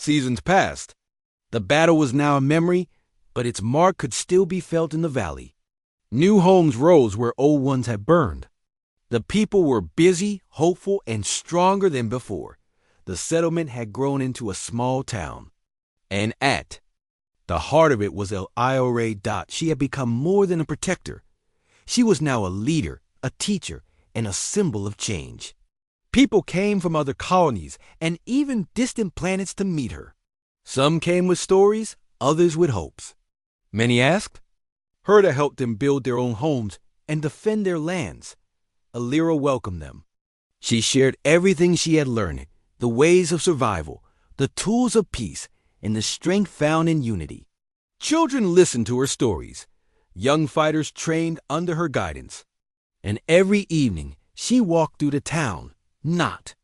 Seasons passed. The battle was now a memory, but its mark could still be felt in the valley. New homes rose where old ones had burned. The people were busy, hopeful, and stronger than before. The settlement had grown into a small town. And at the heart of it was Elira Dot. She had become more than a protector. She was now a leader, a teacher, and a symbol of change. People came from other colonies and even distant planets to meet her. Some came with stories, others with hopes. Many asked her to help them build their own homes and defend their lands. Elira welcomed them. She shared everything she had learned, the ways of survival, the tools of peace, and the strength found in unity. Children listened to her stories. Young fighters trained under her guidance. And every evening, she walked through the town, not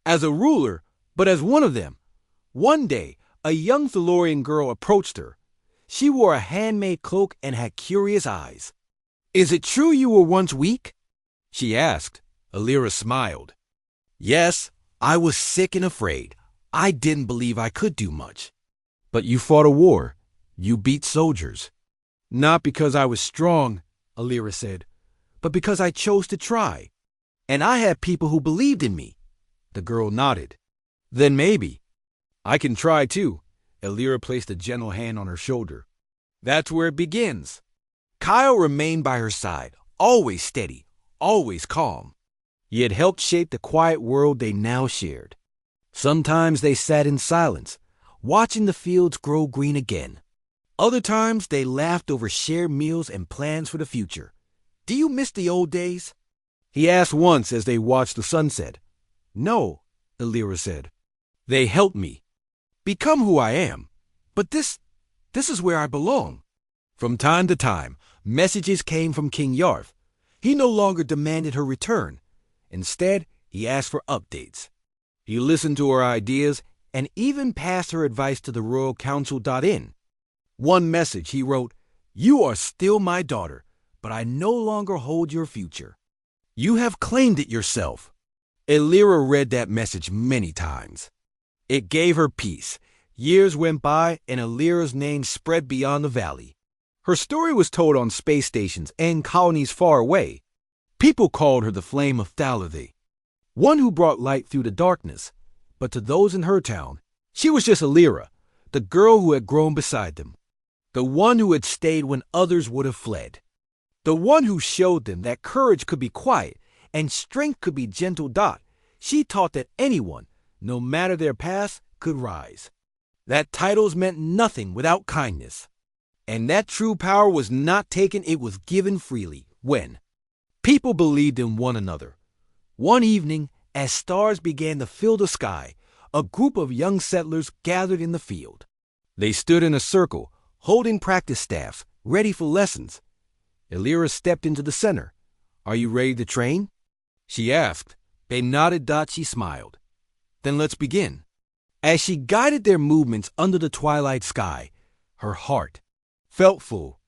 as a ruler, but as one of them. One day, a young Thalorian girl approached her. She wore a handmade cloak and had curious eyes. "Is it true you were once weak?" she asked. Elira smiled. "Yes, I was sick and afraid. I didn't believe I could do much." "But you fought a war. You beat soldiers." "Not because I was strong," Elira said, "but because I chose to try. And I had people who believed in me." The girl nodded. "Then maybe I can try too." Elira placed a gentle hand on her shoulder. "That's where it begins." Kyle remained by her side, always steady, always calm. He had helped shape the quiet world they now shared. Sometimes they sat in silence, watching the fields grow green again. Other times they laughed over shared meals and plans for the future. "Do you miss the old days?" he asked once as they watched the sunset. "No," Elira said. "They helped me become who I am. But this is where I belong." From time to time, messages came from King Yarth. He no longer demanded her return. Instead, he asked for updates. He listened to her ideas and even passed her advice to the Royal Council.in. One message he wrote, "You are still my daughter, but I no longer hold your future. You have claimed it yourself." Elira read that message many times. It gave her peace. Years went by and Elira's name spread beyond the valley. Her story was told on space stations and colonies far away. People called her the Flame of Thalathi, one who brought light through the darkness. But to those in her town, she was just Elira, the girl who had grown beside them, the one who had stayed when others would have fled, the one who showed them that courage could be quiet and strength could be gentle. She taught that anyone, no matter their past, could rise, that titles meant nothing without kindness, and that true power was not taken, it was given freely when people believed in one another. One evening, as stars began to fill the sky, a group of young settlers gathered in the field. They stood in a circle, holding practice staffs, ready for lessons. Elira stepped into the center. "Are you ready to train?" she asked. They nodded. She smiled. "Then let's begin." As she guided their movements under the twilight sky, her heart felt full.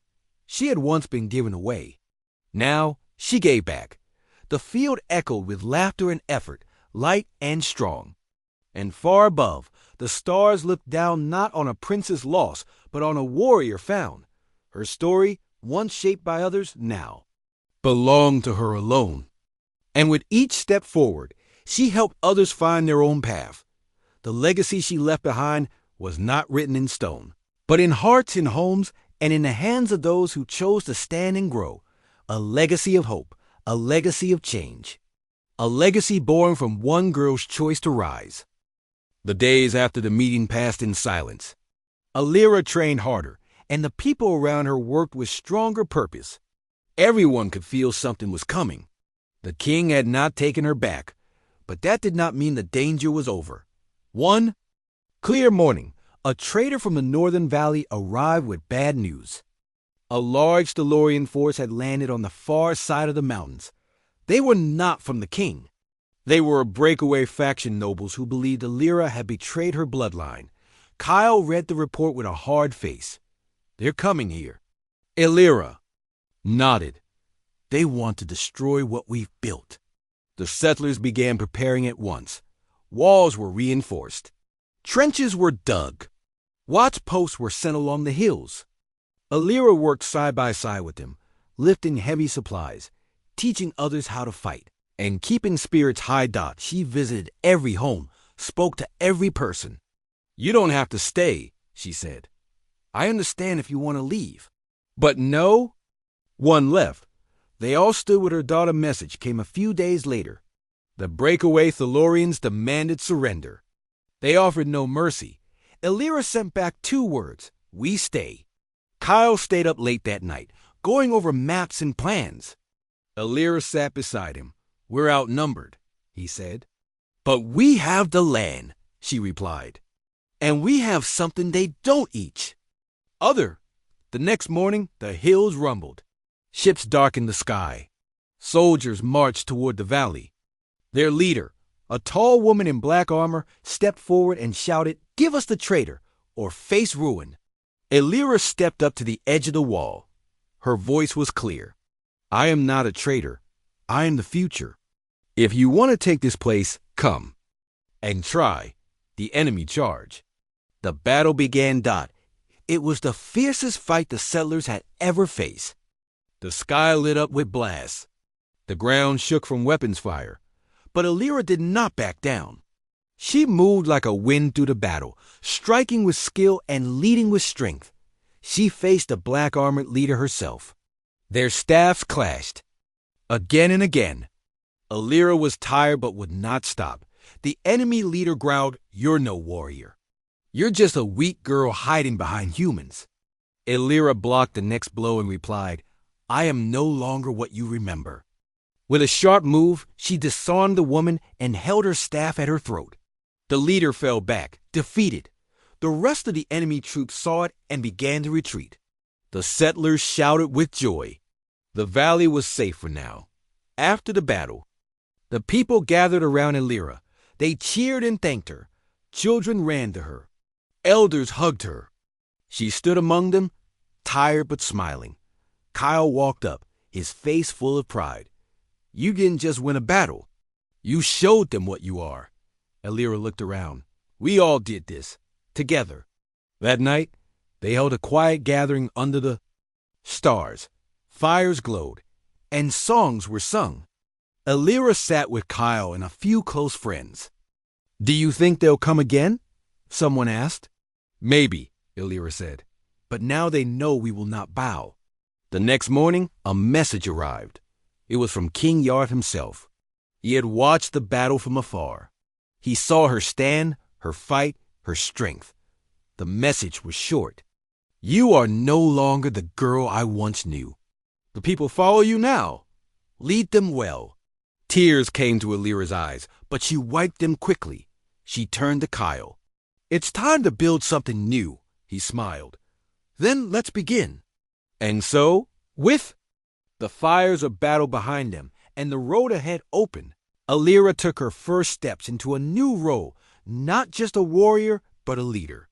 She had once been given away. Now she gave back. The field echoed with laughter and effort, light and strong. And far above, the stars looked down not on a princess lost, but on a warrior found. Her story, once shaped by others, now belonged to her alone. And with each step forward, she helped others find their own path. The legacy she left behind was not written in stone, but in hearts and homes and in the hands of those who chose to stand and grow. A legacy of hope, a legacy of change, a legacy born from one girl's choice to rise. The days after the meeting passed in silence. Elira trained harder, and the people around her worked with stronger purpose. Everyone could feel something was coming. The king had not taken her back, but that did not mean the danger was over. One clear morning, a trader from the northern valley arrived with bad news. A large Thalorian force had landed on the far side of the mountains. They were not from the king. They were breakaway faction nobles who believed Elira had betrayed her bloodline. Kyle read the report with a hard face. "They're coming here." Elira nodded. "They want to destroy what we've built." The settlers began preparing at once. Walls were reinforced. Trenches were dug. Watch posts were sent along the hills. Alira worked side by side with them, lifting heavy supplies, teaching others how to fight, and keeping spirits high. She visited every home, spoke to every person. "You don't have to stay," she said. "I understand if you want to leave." But no one left. They all stood with her daughter. Message came a few days later. The breakaway Thalorians demanded surrender. They offered no mercy. Alira sent back 2 words: "We stay." Kyle stayed up late that night, going over maps and plans. Alira sat beside him. "We're outnumbered," he said. "But we have the land," she replied. "And we have something they don't each." The next morning, the hills rumbled. Ships darkened the sky. Soldiers marched toward the valley. Their leader, a tall woman in black armor, stepped forward and shouted, "Give us the traitor, or face ruin." Alira stepped up to the edge of the wall. Her voice was clear. "I am not a traitor. I am the future. If you want to take this place, come and try." The enemy charged. The battle began. It was the fiercest fight the settlers had ever faced. The sky lit up with blasts. The ground shook from weapons fire. But Alira did not back down. She moved like a wind through the battle, striking with skill and leading with strength. She faced the black-armored leader herself. Their staffs clashed. Again and again. Alira was tired but would not stop. The enemy leader growled, "You're no warrior. You're just a weak girl hiding behind humans." Alira blocked the next blow and replied, "I am no longer what you remember." With a sharp move, she disarmed the woman and held her staff at her throat. The leader fell back, defeated. The rest of the enemy troops saw it and began to retreat. The settlers shouted with joy. The valley was safe for now. After the battle, the people gathered around Alira. They cheered and thanked her. Children ran to her. Elders hugged her. She stood among them, tired but smiling. Kyle walked up, his face full of pride. "You didn't just win a battle. You showed them what you are." Alira looked around. "We all did this, together." That night, they held a quiet gathering under the stars. Fires glowed, and songs were sung. Alira sat with Kyle and a few close friends. "Do you think they'll come again?" someone asked. "Maybe," Alira said. "But now they know we will not bow." The next morning, a message arrived. It was from King Yard himself. He had watched the battle from afar. He saw her stand, her fight, her strength. The message was short. "You are no longer the girl I once knew. The people follow you now. Lead them well." Tears came to Alira's eyes, but she wiped them quickly. She turned to Kyle. "It's time to build something new," he smiled. "Then let's begin." And so, with the fires of battle behind them and the road ahead open, Alira took her first steps into a new role, not just a warrior, but a leader.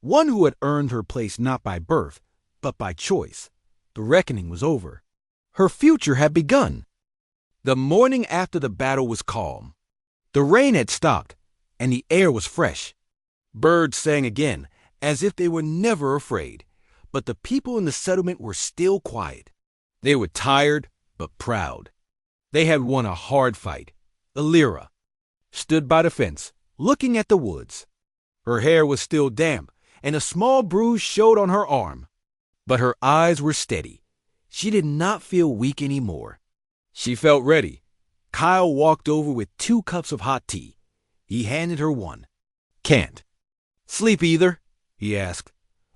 One who had earned her place not by birth, but by choice. The reckoning was over. Her future had begun. The morning after the battle was calm. The rain had stopped, and the air was fresh. Birds sang again, as if they were never afraid. But the people in the settlement were still quiet. They were tired, but proud. They had won a hard fight. Alira stood by the fence, looking at the woods. Her hair was still damp, and a small bruise showed on her arm. But her eyes were steady. She did not feel weak anymore. She felt ready. Kyle walked over with 2 cups of hot tea. He handed her one. "Can't sleep either?" he asked.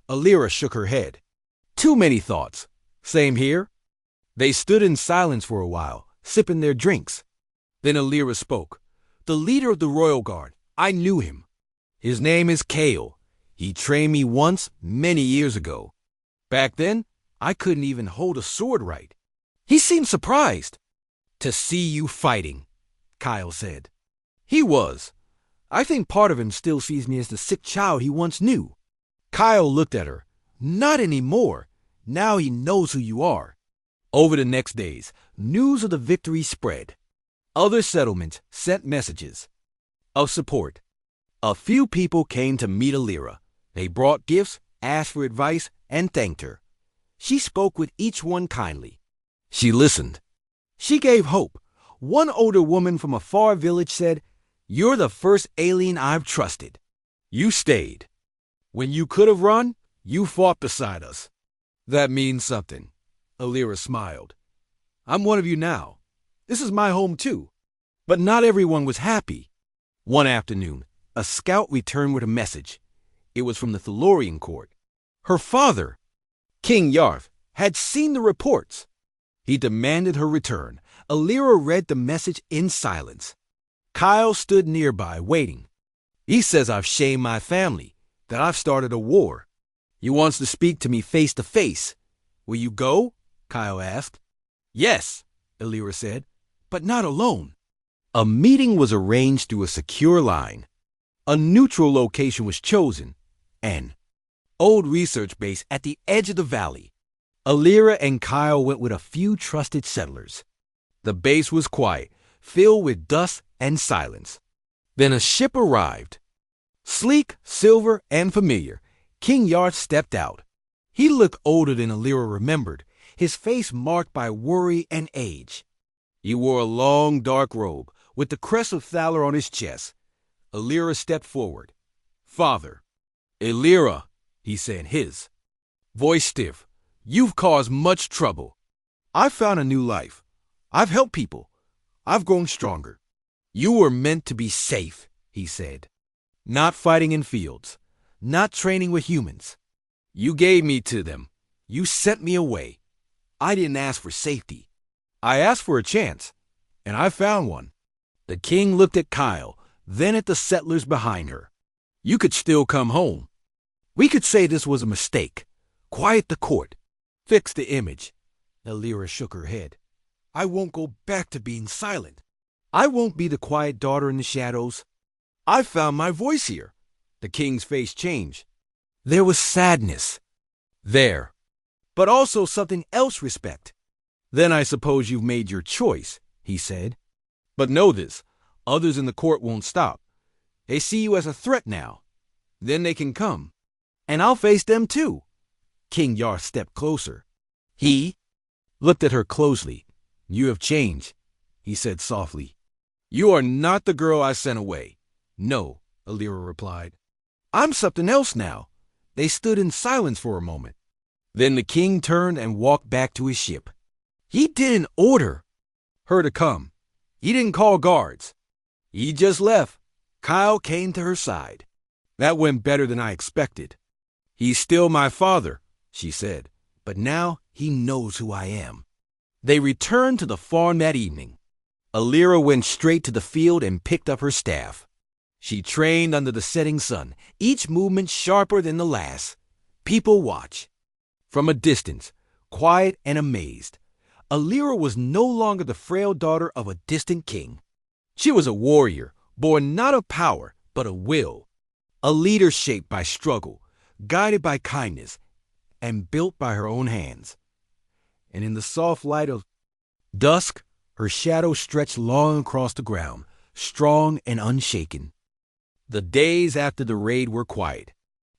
Alira shook her head. "Too many thoughts." "Same here." They stood in silence for a while, sipping their drinks. Then Alira spoke. "The leader of the Royal Guard. I knew him. His name is Kale. He trained me once, many years ago. Back then, I couldn't even hold a sword right. He seemed surprised." "To see you fighting," Kyle said. "He was. I think part of him still sees me as the sick child he once knew." Kyle looked at her. "Not anymore. Now he knows who you are." Over the next days, news of the victory spread. Other settlements sent messages of support. A few people came to meet Alira. They brought gifts, asked for advice, and thanked her. She spoke with each one kindly. She listened. She gave hope. One older woman from a far village said, "You're the first alien I've trusted. You stayed. When you could have run, you fought beside us." "That means something." Alira smiled. "I'm one of you now. This is my home too." But not everyone was happy. One afternoon, a scout returned with a message. It was from the Thalorian court. Her father, King Yarth, had seen the reports. He demanded her return. Alira read the message in silence. Kyle stood nearby, waiting. "He says I've shamed my family, that I've started a war. He wants to speak to me face to face. Will you go?" Kyle asked. "Yes," Alira said, "but not alone." A meeting was arranged through a secure line. A neutral location was chosen, an old research base at the edge of the valley. Alira and Kyle went with a few trusted settlers. The base was quiet, filled with dust and silence. Then a ship arrived. Sleek, silver, and familiar, King Yarth stepped out. He looked older than Alira remembered, his face marked by worry and age. He wore a long, dark robe, with the crest of Thaler on his chest. Alira stepped forward. "Father." "Alira," he said, his voice stiff, "you've caused much trouble. I've found a new life. I've helped people. I've grown stronger." "You were meant to be safe," he said. "Not fighting in fields, not training with humans. You gave me to them. You sent me away. I didn't ask for safety. I asked for a chance, and I found one." The king looked at Kyle, then at the settlers behind her. "You could still come home. We could say this was a mistake. Quiet the court. Fix the image." Alira shook her head. "I won't go back to being silent. I won't be the quiet daughter in the shadows. I found my voice here." The king's face changed. There was sadness there, but also something else, respect. "Then I suppose you've made your choice," he said. "But know this, others in the court won't stop. They see you as a threat now. Then they can come. And I'll face them too." King Yarth stepped closer. He looked at her closely. "You have changed," he said softly. "You are not the girl I sent away." "No," Alira replied. "I'm something else now." They stood in silence for a moment. Then the king turned and walked back to his ship. He didn't order her to come. He didn't call guards. He just left. Kyle came to her side. "That went better than I expected." "He's still my father," she said, "but now he knows who I am." They returned to the farm that evening. Alira went straight to the field and picked up her staff. She trained under the setting sun, each movement sharper than the last. People watched. From a distance, quiet and amazed. Alira was no longer the frail daughter of a distant king. She was a warrior, born not of power, but of will. A leader shaped by struggle, guided by kindness, and built by her own hands. And in the soft light of dusk, her shadow stretched long across the ground, strong and unshaken. The days after the raid were quiet.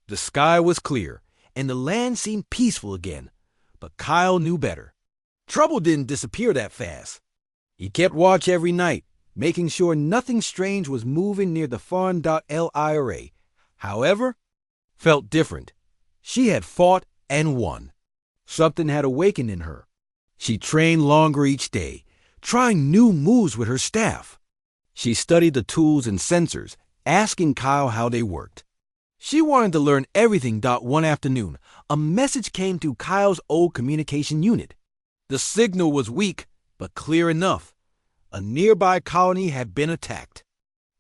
The sky was clear, and the land seemed peaceful again. But Kyle knew better. Trouble didn't disappear that fast. He kept watch every night, making sure nothing strange was moving near the farm.Lira. However, felt different. She had fought and won. Something had awakened in her. She trained longer each day, trying new moves with her staff. She studied the tools and sensors, asking Kyle how they worked. She wanted to learn everything. One afternoon, a message came through Kyle's old communication unit. The signal was weak, but clear enough. A nearby colony had been attacked.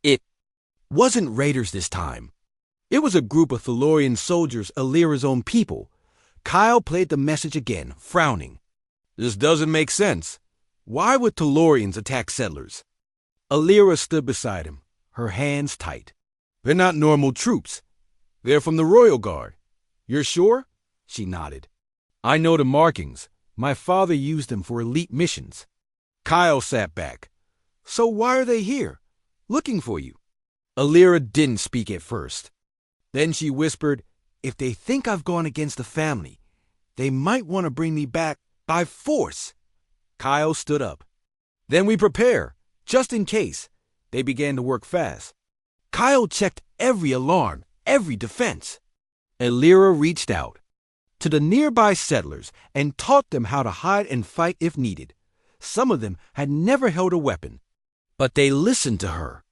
It wasn't raiders this time. It was a group of Thalorian soldiers, Alira's own people. Kyle played the message again, frowning. "This doesn't make sense. Why would Thalorians attack settlers?" Alira stood beside him, her hands tight. "They're not normal troops. They're from the Royal Guard." "You're sure?" She nodded. "I know the markings. My father used them for elite missions." Kyle sat back. "So why are they here? Looking for you?" Alira didn't speak at first. Then she whispered, "If they think I've gone against the family, they might want to bring me back by force." Kyle stood up. "Then we prepare, just in case." They began to work fast. Kyle checked every alarm, every defense. Alira reached out to the nearby settlers and taught them how to hide and fight if needed. Some of them had never held a weapon, but they listened to her.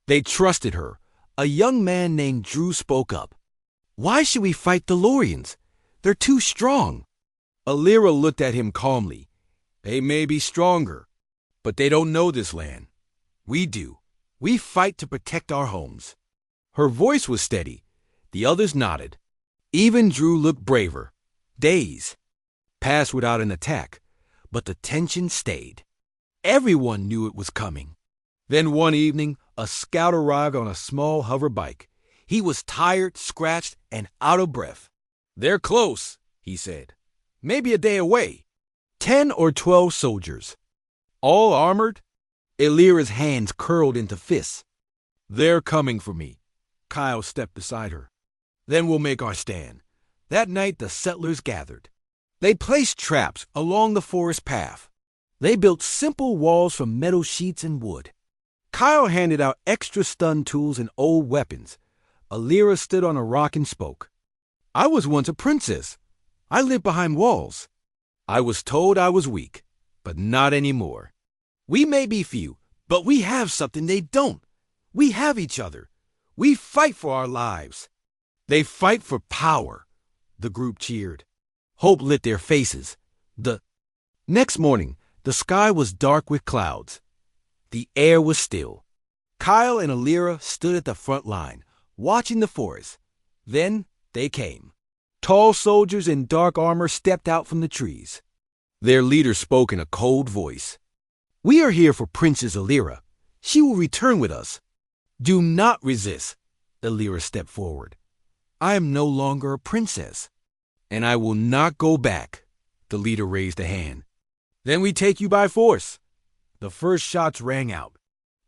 They trusted her. A young man named Drew spoke up. "Why should we fight the Lorians? They're too strong." Alira looked at him calmly. "They may be stronger, but they don't know this land. We do. We fight to protect our homes." Her voice was steady. The others nodded. Even Drew looked braver. Days passed without an attack, but the tension stayed. Everyone knew it was coming. Then one evening, a scout arrived on a small hover bike. He was tired, scratched, and out of breath. "They're close," he said. "Maybe a day away." 10 or 12 soldiers, all armored. Alira's hands curled into fists. "They're coming for me." Kyle stepped beside her. "Then we'll make our stand." That night the settlers gathered. They placed traps along the forest path. They built simple walls from metal sheets and wood. Kyle handed out extra stun tools and old weapons. Alira stood on a rock and spoke. "I was once a princess. I lived behind walls. I was told I was weak, but not anymore. We may be few, but we have something they don't. We have each other. We fight for our lives." "They fight for power," the group cheered. Hope lit their faces. The next morning, the sky was dark with clouds. The air was still. Kyle and Alira stood at the front line, watching the forest. Then they came. Tall soldiers in dark armor stepped out from the trees. Their leader spoke in a cold voice. "We are here for Princess Alira. She will return with us." "Do not resist." Alira stepped forward. "I am no longer a princess, and I will not go back." The leader raised a hand. "Then we take you by force." The first shots rang out.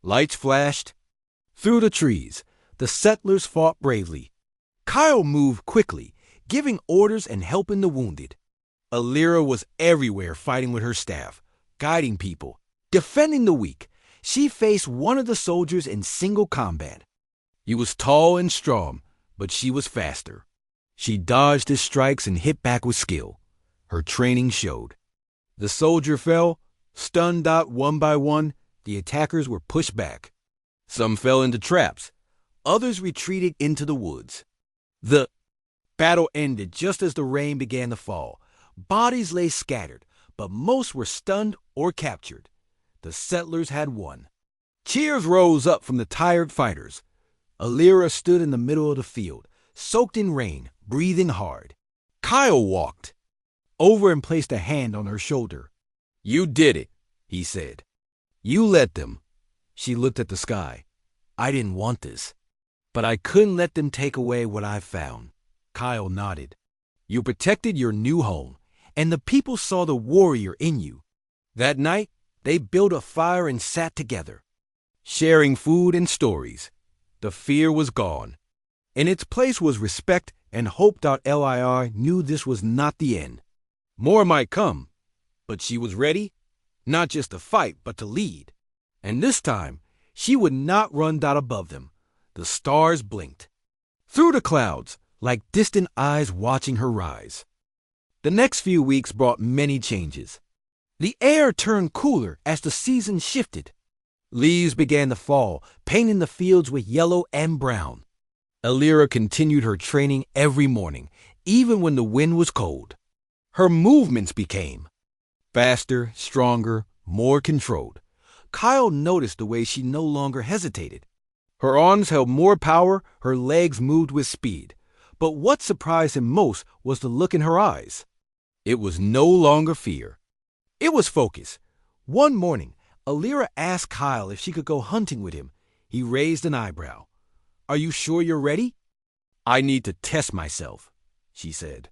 Lights flashed. Through the trees, the settlers fought bravely. Kyle moved quickly, giving orders and helping the wounded. Alira was everywhere fighting with her staff, guiding people, defending the weak. She faced one of the soldiers in single combat. He was tall and strong, but she was faster. She dodged his strikes and hit back with skill. Her training showed. The soldier fell, stunned out one by one. The attackers were pushed back. Some fell into traps. Others retreated into the woods. The battle ended just as the rain began to fall. Bodies lay scattered, but most were stunned or captured. The settlers had won. Cheers rose up from the tired fighters. Alira stood in the middle of the field, soaked in rain, breathing hard. Kyle walked over and placed a hand on her shoulder. "You did it," he said. "You let them." She looked at the sky. "I didn't want this, but I couldn't let them take away what I found." Kyle nodded. "You protected your new home, and the people saw the warrior in you." That night, they built a fire and sat together, sharing food and stories. The fear was gone. In its place was respect, and Hope.lir knew this was not the end. More might come, but she was ready, not just to fight, but to lead. And this time, she would not run down above them. The stars blinked through the clouds, like distant eyes watching her rise. The next few weeks brought many changes. The air turned cooler as the season shifted. Leaves began to fall, painting the fields with yellow and brown. Alira continued her training every morning, even when the wind was cold. Her movements became faster, stronger, more controlled. Kyle noticed the way she no longer hesitated. Her arms held more power, her legs moved with speed. But what surprised him most was the look in her eyes. It was no longer fear. It was focus. One morning, Alira asked Kyle if she could go hunting with him. He raised an eyebrow. "Are you sure you're ready?" "I need to test myself," she said.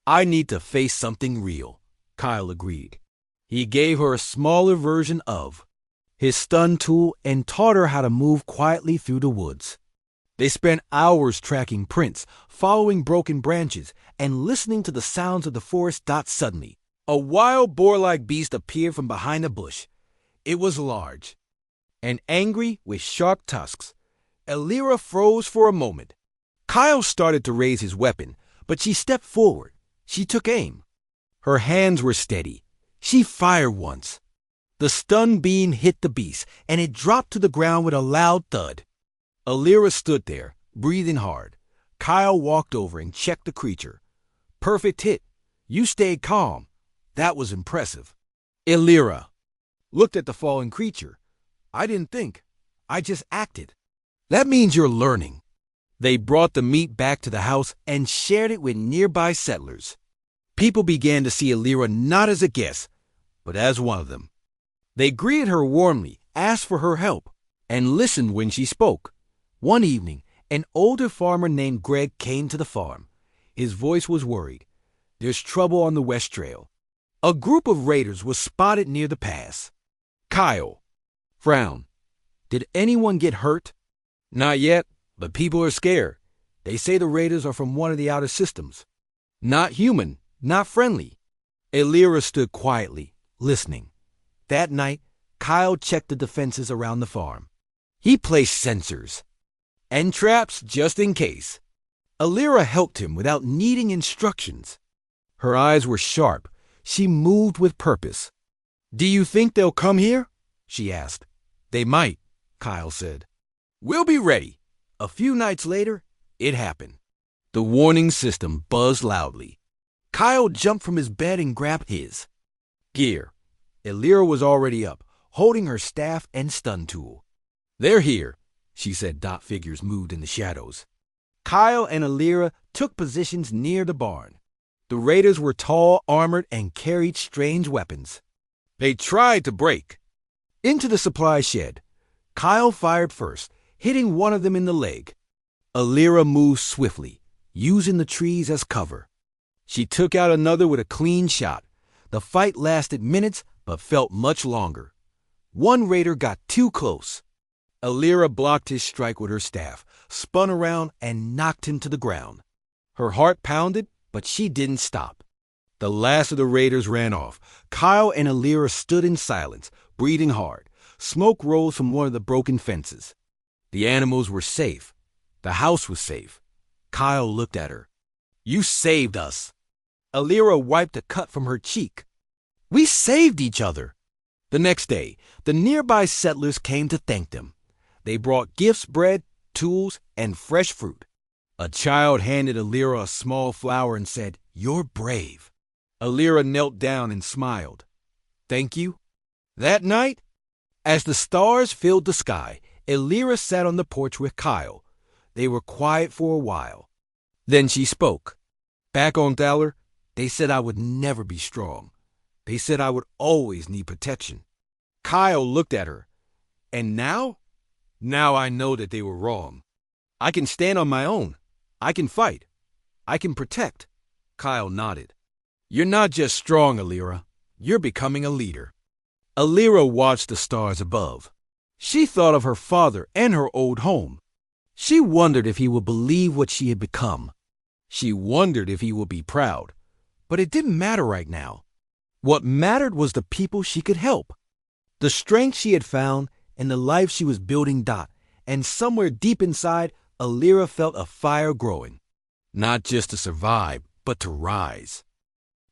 "I need to face something real," Kyle agreed. He gave her a smaller version of his stun tool, and taught her how to move quietly through the woods. They spent hours tracking prints, following broken branches, and listening to the sounds of the forest. Suddenly, a wild boar-like beast appeared from behind a bush. It was large and angry with sharp tusks. Elira froze for a moment. Kyle started to raise his weapon, but she stepped forward. She took aim. Her hands were steady. She fired once. The stun beam hit the beast, and it dropped to the ground with a loud thud. Elira stood there, breathing hard. Kyle walked over and checked the creature. Perfect hit. You stayed calm. That was impressive. Elira looked at the fallen creature. I didn't think. I just acted. That means you're learning. They brought the meat back to the house and shared it with nearby settlers. People began to see Elira not as a guest, but as one of them. They greeted her warmly, asked for her help, and listened when she spoke. One evening, an older farmer named Greg came to the farm. His voice was worried. There's trouble on the West Trail. A group of raiders was spotted near the pass. Kyle frowned. Did anyone get hurt? Not yet, but people are scared. They say the raiders are from one of the outer systems. Not human, not friendly. Elira stood quietly, listening. That night, Kyle checked the defenses around the farm. He placed sensors and traps just in case. Elira helped him without needing instructions. Her eyes were sharp. She moved with purpose. Do you think they'll come here? She asked. They might, Kyle said. We'll be ready. A few nights later, it happened. The warning system buzzed loudly. Kyle jumped from his bed and grabbed his gear. Elira was already up, holding her staff and stun tool. They're here, she said. Dot figures moved in the shadows. Kyle and Elira took positions near the barn. The raiders were tall, armored, and carried strange weapons. They tried to break into the supply shed. Kyle fired first, hitting one of them in the leg. Elira moved swiftly, using the trees as cover. She took out another with a clean shot. The fight lasted minutes, but felt much longer. One raider got too close. Elira blocked his strike with her staff, spun around, and knocked him to the ground. Her heart pounded, but she didn't stop. The last of the raiders ran off. Kyle and Elira stood in silence, breathing hard. Smoke rose from one of the broken fences. The animals were safe. The house was safe. Kyle looked at her. You saved us. Elira wiped a cut from her cheek. We saved each other. The next day, the nearby settlers came to thank them. They brought gifts, bread, tools, and fresh fruit. A child handed Elira a small flower and said, You're brave. Elira knelt down and smiled. Thank you. That night, as the stars filled the sky, Elira sat on the porch with Kyle. They were quiet for a while. Then she spoke. Back on Thaler, they said I would never be strong. They said I would always need protection. Kyle looked at her. And now? Now I know that they were wrong. I can stand on my own. I can fight. I can protect. Kyle nodded. You're not just strong, Elira. You're becoming a leader. Elira watched the stars above. She thought of her father and her old home. She wondered if he would believe what she had become. She wondered if he would be proud. But it didn't matter right now. What mattered was the people she could help. The strength she had found and the life she was building. And somewhere deep inside, Elira felt a fire growing. Not just to survive, but to rise.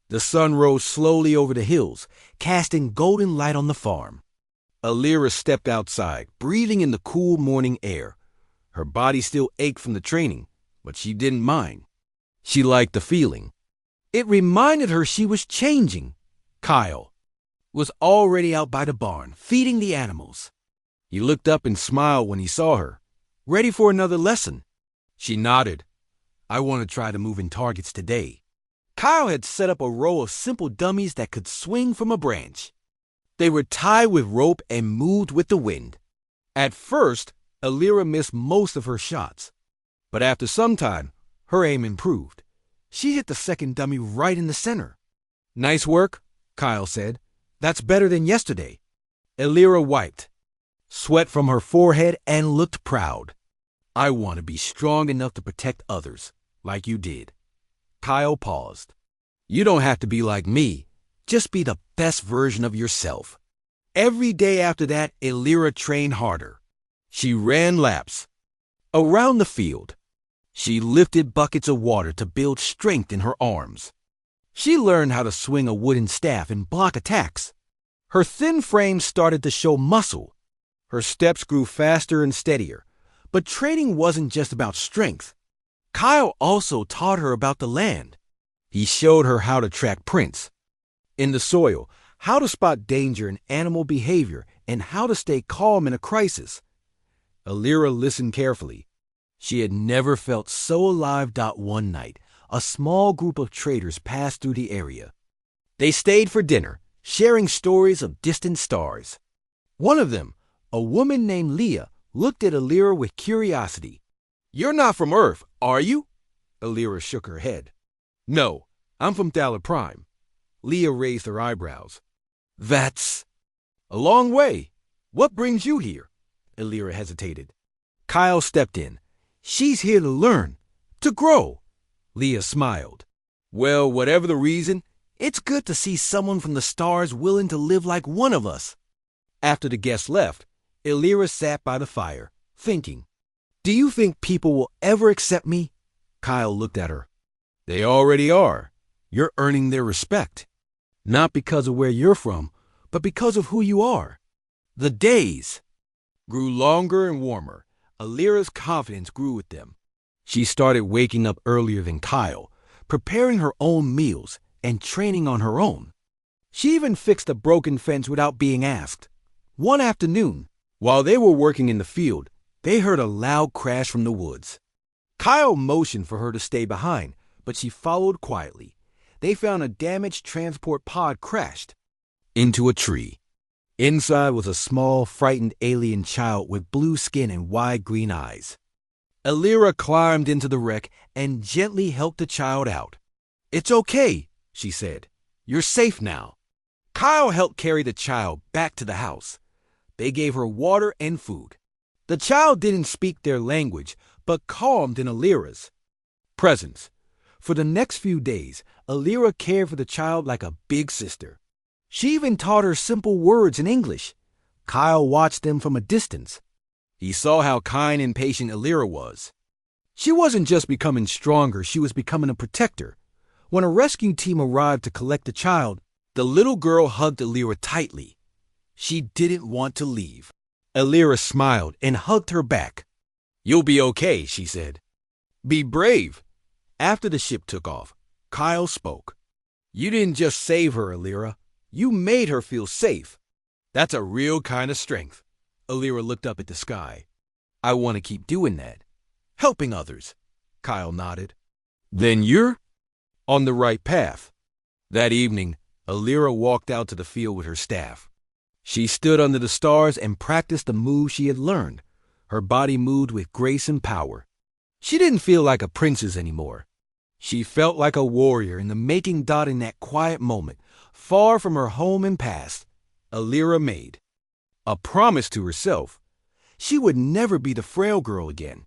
The sun rose slowly over the hills, casting golden light on the farm. Elira stepped outside, breathing in the cool morning air. Her body still ached from the training, but she didn't mind. She liked the feeling. It reminded her she was changing. Kyle was already out by the barn, feeding the animals. He looked up and smiled when he saw her, ready for another lesson. She nodded. I want to try the moving targets today. Kyle had set up a row of simple dummies that could swing from a branch. They were tied with rope and moved with the wind. At first, Elira missed most of her shots, but after some time, her aim improved. She hit the second dummy right in the center. Nice work, Kyle said. That's better than yesterday. Elira wiped. sweat from her forehead, and looked proud. I want to be strong enough to protect others, like you did. Kyle paused. You don't have to be like me. Just be the best version of yourself. Every day after that, Illyra trained harder. She ran laps around the field. She lifted buckets of water to build strength in her arms. She learned how to swing a wooden staff and block attacks. Her thin frame started to show muscle. Her steps grew faster and steadier. But training wasn't just about strength. Kyle also taught her about the land. He showed her how to track prints in the soil, how to spot danger in animal behavior, and how to stay calm in a crisis. Illyra listened carefully. She had never felt so alive. One night, a small group of traders passed through the area. They stayed for dinner, sharing stories of distant stars. One of them, a woman named Leah, looked at Illyra with curiosity. You're not from Earth, are you? Illyra shook her head. No, I'm from Thaler Prime. Leah raised her eyebrows. That's a long way. What brings you here? Illyra hesitated. Kyle stepped in. She's here to learn, to grow. Leah smiled. Well, whatever the reason, it's good to see someone from the stars willing to live like one of us. After the guests left, Illyra sat by the fire, thinking. Do you think people will ever accept me? Kyle looked at her. They already are. You're earning their respect. Not because of where you're from, but because of who you are. The days grew longer and warmer. Illyra's confidence grew with them. She started waking up earlier than Kyle, preparing her own meals and training on her own. She even fixed a broken fence without being asked. One afternoon, while they were working in the field, they heard a loud crash from the woods. Kyle motioned for her to stay behind, but she followed quietly. They found a damaged transport pod crashed into a tree. Inside was a small, frightened alien child with blue skin and wide green eyes. Illyra climbed into the wreck and gently helped the child out. It's okay, she said. You're safe now. Kyle helped carry the child back to the house. They gave her water and food. The child didn't speak their language, but calmed in Illyra's presence. For the next few days, Illyra cared for the child like a big sister. She even taught her simple words in English. Kyle watched them from a distance. He saw how kind and patient Illyra was. She wasn't just becoming stronger, she was becoming a protector. When a rescue team arrived to collect the child, the little girl hugged Illyra tightly. She didn't want to leave. Illyra smiled and hugged her back. You'll be okay, she said. Be brave. After the ship took off, Kyle spoke. You didn't just save her, Illyra. You made her feel safe. That's a real kind of strength. Illyra looked up at the sky. I want to keep doing that. Helping others. Kyle nodded. Then you're on the right path. That evening, Illyra walked out to the field with her staff. She stood under the stars and practiced the moves she had learned. Her body moved with grace and power. She didn't feel like a princess anymore. She felt like a warrior in the making. In that quiet moment, far from her home and past, Illyra made a promise to herself. She would never be the frail girl again.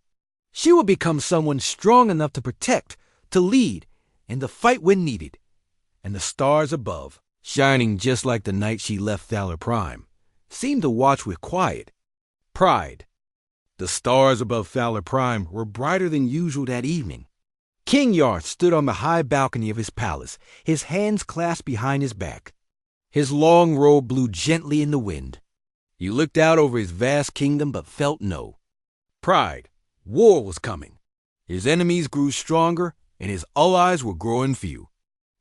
She would become someone strong enough to protect, to lead, and to fight when needed. And the stars above, shining just like the night she left Thaler Prime, seemed to watch with quiet pride. The stars above Thaler Prime were brighter than usual that evening. King Yarth stood on the high balcony of his palace, his hands clasped behind his back. His long robe blew gently in the wind. He looked out over his vast kingdom but felt no pride. War was coming. His enemies grew stronger and his allies were growing few.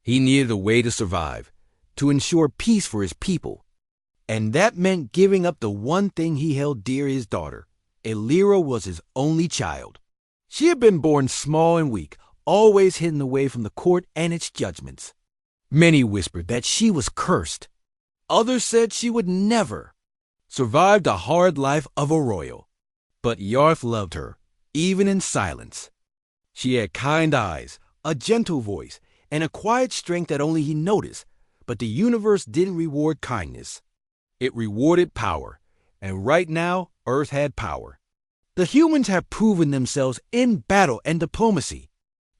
He needed a way to survive, to ensure peace for his people. And that meant giving up the one thing he held dear, his daughter. Illyra was his only child. She had been born small and weak, always hidden away from the court and its judgments. Many whispered that she was cursed. Others said she would never survive the hard life of a royal. But Yarth loved her, even in silence. She had kind eyes, a gentle voice, and a quiet strength that only he noticed. But the universe didn't reward kindness. It rewarded power, And right now, Earth had power. The humans had proven themselves in battle and diplomacy.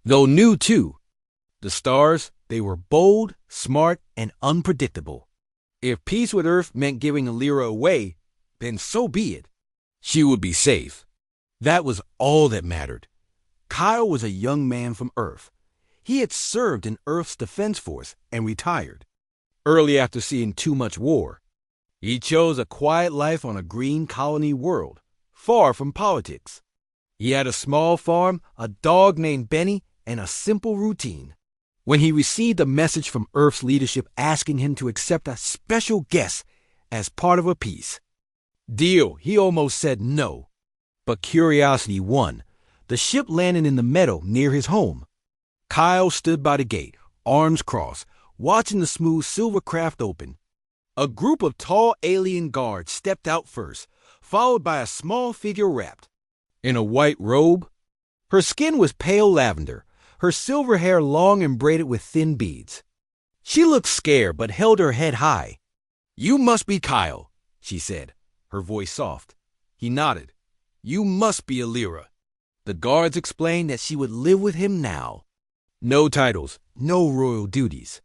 Though new too. The stars, they were bold, smart, and unpredictable. If peace with Earth meant giving Alira away, then so be it. She would be safe. That was all that mattered. Kyle was a young man from Earth. He had served in Earth's Defense Force and retired. Early after seeing too much war, he chose a quiet life on a green colony world, far from politics. He had a small farm, a dog named Benny, and a simple routine. When he received a message from Earth's leadership asking him to accept a special guest as part of a peace deal, he almost said no. But curiosity won. The ship landed in the meadow near his home. Kyle stood by the gate, arms crossed, watching the smooth silver craft open. A group of tall alien guards stepped out first, followed by a small figure wrapped in a white robe. Her skin was pale lavender, her silver hair long and braided with thin beads. She looked scared but held her head high. "You must be Kyle," she said, her voice soft. He nodded. "You must be Alira." The guards explained that she would live with him now. No titles, no royal duties.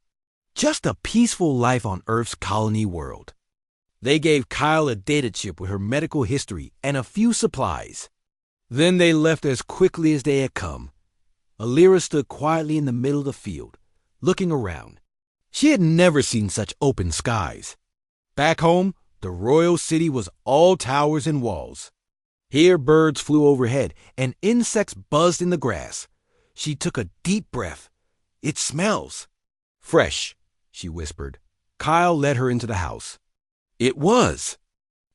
Just a peaceful life on Earth's colony world. They gave Kyle a data chip with her medical history and a few supplies. Then they left as quickly as they had come. Alira stood quietly in the middle of the field, looking around. She had never seen such open skies. Back home, the royal city was all towers and walls. Here birds flew overhead and insects buzzed in the grass. She took a deep breath. "It smells fresh," she whispered. Kyle led her into the house. It was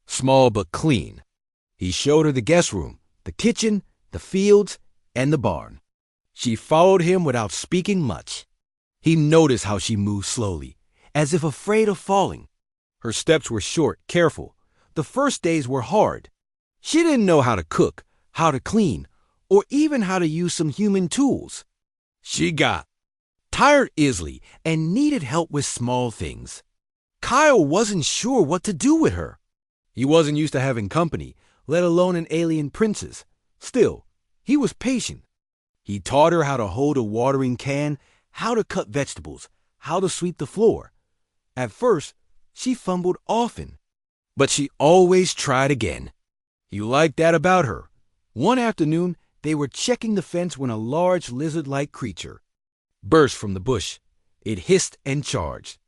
small but clean. He showed her the guest room, the kitchen, the fields, and the barn. She followed him without speaking much. He noticed how she moved slowly, as if afraid of falling. Her steps were short, careful. The first days were hard. She didn't know how to cook, how to clean, or even how to use some human tools. She got tired easily and needed help with small things. Kyle wasn't sure what to do with her. He wasn't used to having company, let alone an alien princess. Still, he was patient. He taught her how to hold a watering can, how to cut vegetables, how to sweep the floor. At first, she fumbled often, but she always tried again. He liked that about her. One afternoon, they were checking the fence when a large lizard-like creature burst from the bush. It hissed and charged.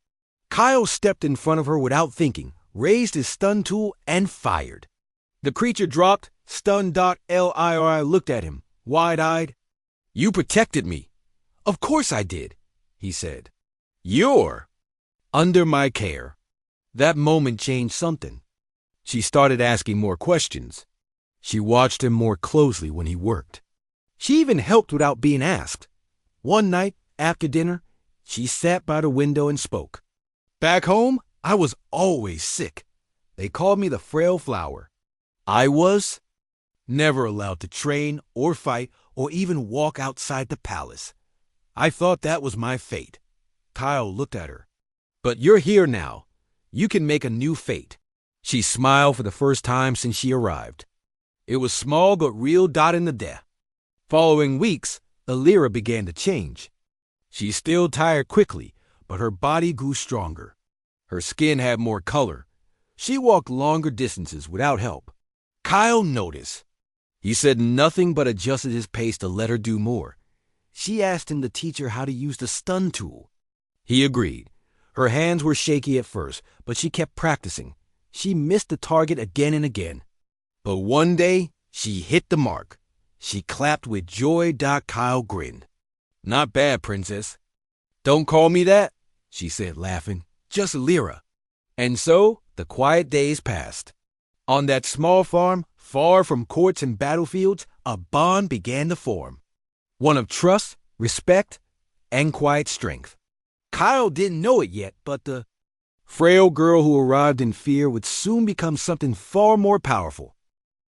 Kyle stepped in front of her without thinking, raised his stun tool, and fired. The creature dropped. Stun.Liri looked at him, wide-eyed. "You protected me." "Of course I did," he said. "You're under my care." That moment changed something. She started asking more questions. She watched him more closely when he worked. She even helped without being asked. One night, after dinner, she sat by the window and spoke. "Back home, I was always sick. They called me the Frail Flower. I was never allowed to train or fight or even walk outside the palace. I thought that was my fate." Kyle looked at her. "But you're here now. You can make a new fate." She smiled for the first time since she arrived. It was small but real dot in the death. Following weeks, Alira began to change. She still tired quickly, but her body grew stronger. Her skin had more color. She walked longer distances without help. Kyle noticed. He said nothing but adjusted his pace to let her do more. She asked him to teach her how to use the stun tool. He agreed. Her hands were shaky at first, but she kept practicing. She missed the target again and again. But one day, she hit the mark. She clapped with joy. Kyle grinned. "Not bad, princess." "Don't call me that," she said, laughing. "Just Alira." And so, the quiet days passed. On that small farm, far from courts and battlefields, a bond began to form. One of trust, respect, and quiet strength. Kyle didn't know it yet, but the frail girl who arrived in fear would soon become something far more powerful.